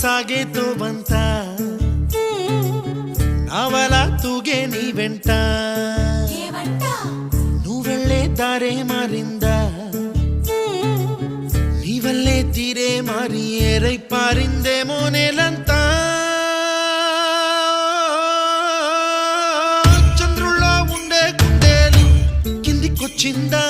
సాగేతో బంత నావలా తూగే నీ వెంట నువ్వెళ్ళే దారే మారిందా నీ వల్లే తీరే మారి ఏరై పారిందేమో నేలంతా చంద్రుల్లో ఉండే గుండెలు కిందికొచ్చిందా